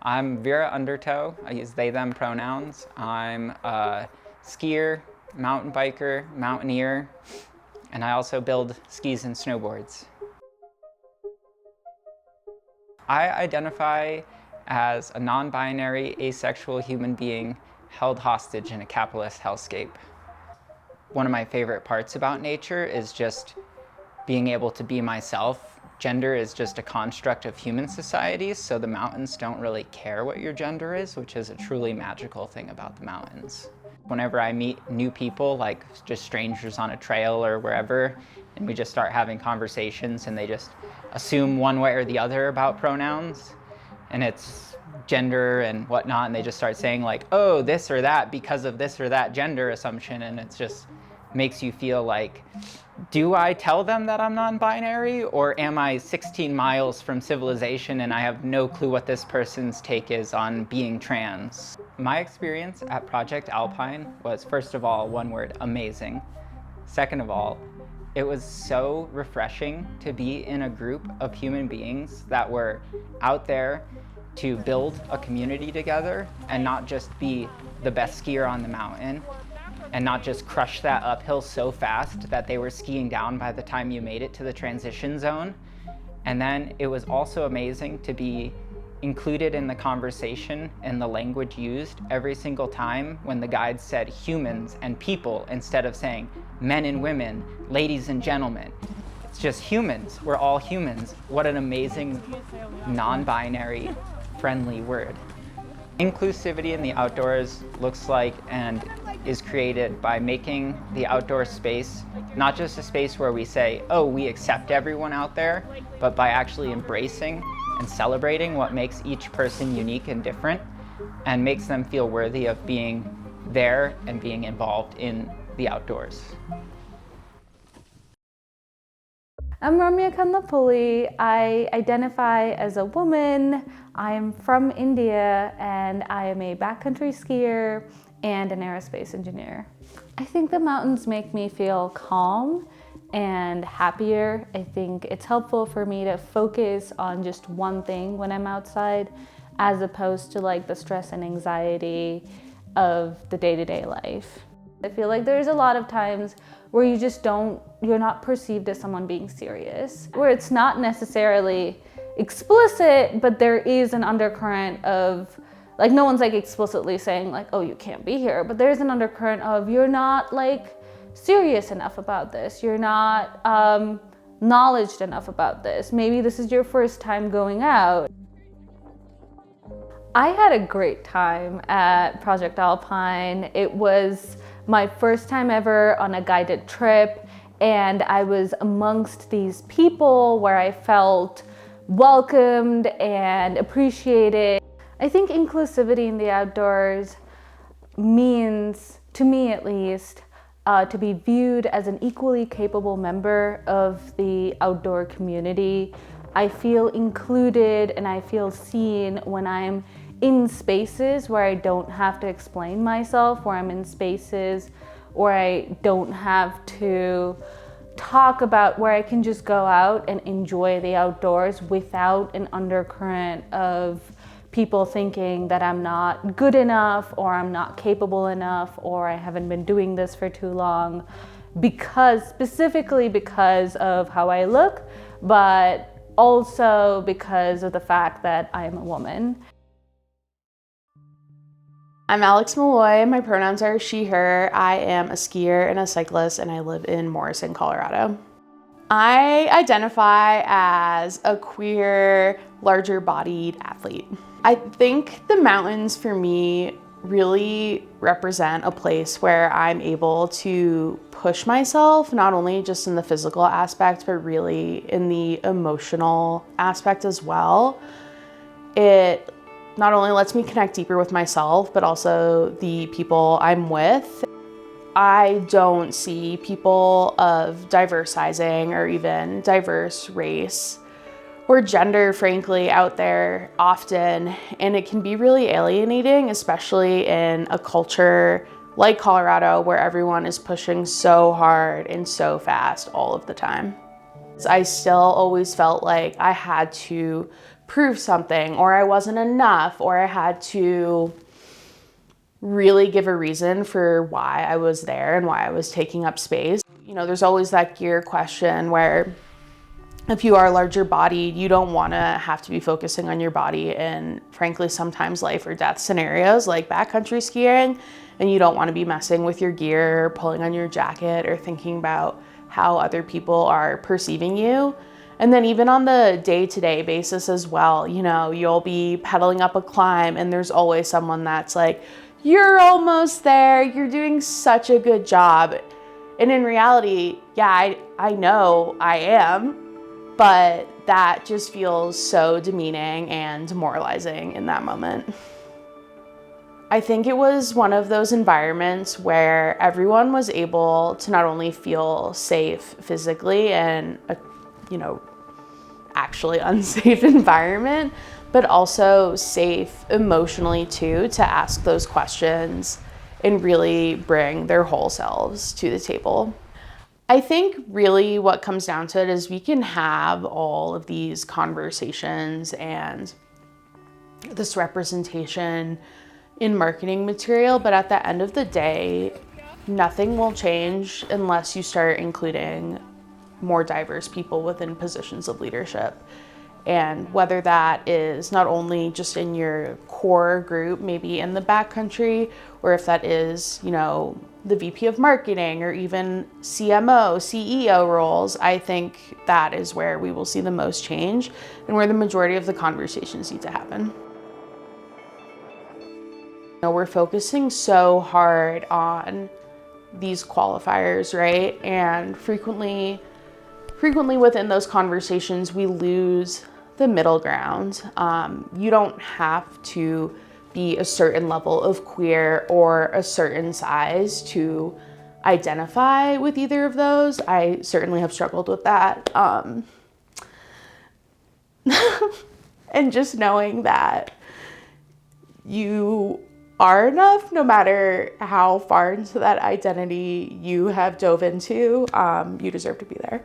I'm Vera Undertow. I use they, them pronouns. I'm a skier, mountain biker, mountaineer, and I also build skis and snowboards. I identify as a non-binary, asexual human being held hostage in a capitalist hellscape. One of my favorite parts about nature is just being able to be myself. Gender is just a construct of human societies, so the mountains don't really care what your gender is, which is a truly magical thing about the mountains. Whenever I meet new people, like just strangers on a trail or wherever, and we just start having conversations and they just assume one way or the other about pronouns, and it's gender and whatnot, and they just start saying like, oh, this or that because of this or that gender assumption, and it's just makes you feel like, do I tell them that I'm non-binary, or am I 16 miles from civilization and I have no clue what this person's take is on being trans? My experience at Project Alpine was, first of all, one word, amazing. Second of all, it was so refreshing to be in a group of human beings that were out there to build a community together and not just be the best skier on the mountain, and not just crush that uphill so fast that they were skiing down by the time you made it to the transition zone. And then it was also amazing to be included in the conversation and the language used every single time when the guides said humans and people instead of saying men and women, ladies and gentlemen. It's just humans. We're all humans. What an amazing non-binary friendly word. Inclusivity in the outdoors looks like and is created by making the outdoor space not just a space where we say, oh, we accept everyone out there, but by actually embracing and celebrating what makes each person unique and different and makes them feel worthy of being there and being involved in the outdoors. I'm Ramya Kandapuli. I identify as a woman. I am from India and I am a backcountry skier and an aerospace engineer. I think the mountains make me feel calm and happier. I think it's helpful for me to focus on just one thing when I'm outside, as opposed to like the stress and anxiety of the day-to-day life. I feel like there's a lot of times where you're not perceived as someone being serious, where it's not necessarily explicit, but there is an undercurrent of, like, no one's like explicitly saying like, oh, you can't be here, but there's an undercurrent of you're not like serious enough about this, you're not knowledgeable enough about this, maybe this is your first time going out. I had a great time at Project Alpine. It was my first time ever on a guided trip, and I was amongst these people where I felt welcomed and appreciated. I think inclusivity in the outdoors means, to me at least, to be viewed as an equally capable member of the outdoor community. I feel included and I feel seen when I'm in spaces where I don't have to explain myself, where I'm in spaces where I don't have to talk about, where I can just go out and enjoy the outdoors without an undercurrent of people thinking that I'm not good enough or I'm not capable enough or I haven't been doing this for too long, specifically because of how I look, but also because of the fact that I am a woman. I'm Alex Malloy. My pronouns are she, her. I am a skier and a cyclist, and I live in Morrison, Colorado. I identify as a queer, larger bodied athlete. I think the mountains for me really represent a place where I'm able to push myself, not only just in the physical aspect, but really in the emotional aspect as well. It not only lets me connect deeper with myself, but also the people I'm with. I don't see people of diverse sizing or even diverse race or gender, frankly, out there often, and it can be really alienating, especially in a culture like Colorado where everyone is pushing so hard and so fast all of the time. I still always felt like I had to prove something, or I wasn't enough, or I had to really give a reason for why I was there and why I was taking up space. You know, there's always that gear question where if you are larger bodied, you don't want to have to be focusing on your body in, frankly, sometimes life or death scenarios like backcountry skiing, and you don't want to be messing with your gear, pulling on your jacket, or thinking about how other people are perceiving you. And then even on the day-to-day basis as well, you know, you'll be pedaling up a climb and there's always someone that's like, you're almost there, you're doing such a good job. And in reality, yeah, I know I am, but that just feels so demeaning and demoralizing in that moment. I think it was one of those environments where everyone was able to not only feel safe physically in a, you know, actually unsafe environment, but also safe emotionally too, to ask those questions and really bring their whole selves to the table. I think really what comes down to it is we can have all of these conversations and this representation in marketing material, but at the end of the day, nothing will change unless you start including more diverse people within positions of leadership. And whether that is not only just in your core group, maybe in the backcountry, or if that is, you know, the VP of marketing or even CMO, CEO roles, I think that is where we will see the most change and where the majority of the conversations need to happen. You know, we're focusing so hard on these qualifiers, right? And frequently within those conversations, we lose the middle ground. You don't have to be a certain level of queer or a certain size to identify with either of those. I certainly have struggled with that. And just knowing that you are enough, no matter how far into that identity you have dove into, you deserve to be there.